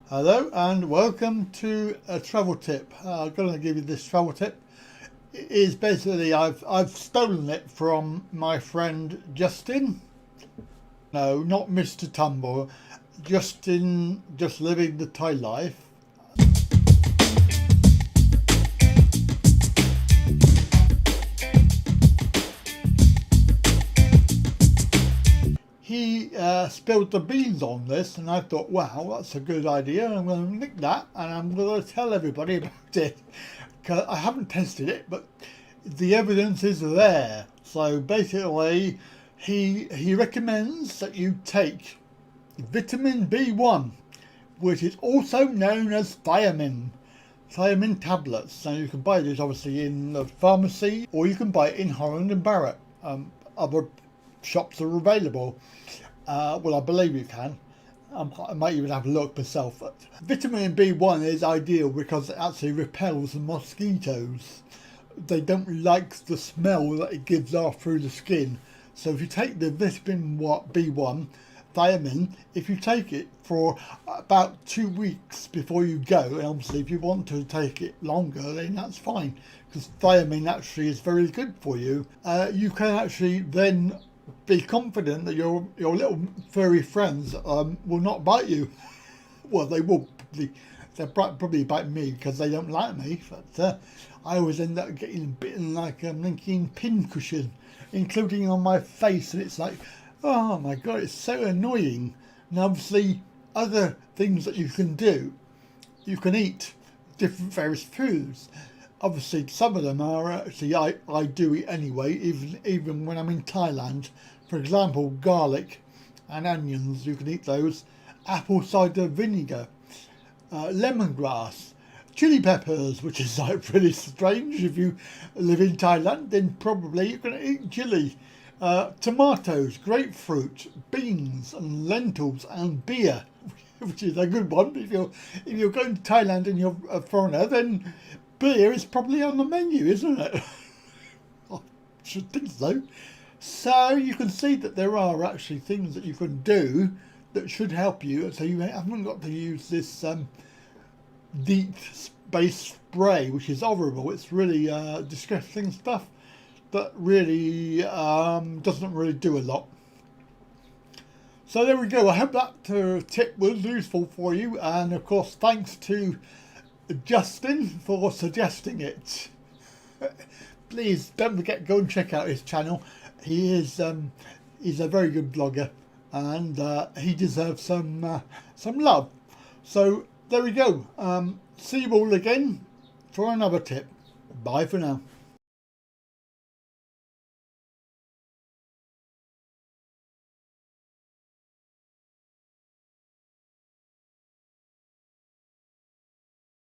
Hello and welcome to a travel tip. I'm going to give you this travel tip. It is basically I've stolen it from my friend Justin. No, not Mr. Tumble. Justin, just living the Thai life. He spilled the beans on this, and I thought, wow, that's a good idea. I'm going to nick that and I'm going to tell everybody about it. 'Cause I haven't tested it, but the evidence is there. So basically, he recommends that you take vitamin B1, which is also known as thiamine. Thiamine tablets. So you can buy this obviously in the pharmacy, or you can buy it in Holland and Barrett. Other shops are available. Well, I believe you can. I might even have a look myself. But vitamin B1 is ideal because it actually repels the mosquitos. They don't like the smell that it gives off through the skin. So if you take the vitamin B1, thiamine, if you take it for about 2 weeks before you go, and obviously if you want to take it longer, then that's fine, because thiamine actually is very good for you. You can actually then be confident that your little furry friends will not bite you. Well, they will probably. They'll probably bite me because they don't like me. But I always end up getting bitten like a linking pincushion, including on my face, and it's like, oh my god, it's so annoying. And obviously, other things that you can do, you can eat different various foods. Obviously, some of them are actually I do eat anyway, even when I'm in Thailand. For example, garlic and onions, you can eat those. Apple cider vinegar, lemongrass, chili peppers, which is like pretty strange. If you live in Thailand, then probably you're going to eat chili. Tomatoes, grapefruit, beans and lentils and beer, which is a good one. If you're going to Thailand and you're a foreigner, then beer is probably on the menu, isn't it? I should think so. So you can see that there are actually things that you can do that should help you. So you haven't got to use this deep space spray, which is horrible. It's really disgusting stuff that really doesn't really do a lot. So there we go. I hope that tip was useful for you, and of course thanks to Justin for suggesting it. Please don't forget, go and check out his channel. He's a very good blogger, and he deserves some love. So there we go. See you all again for another tip. Bye for now.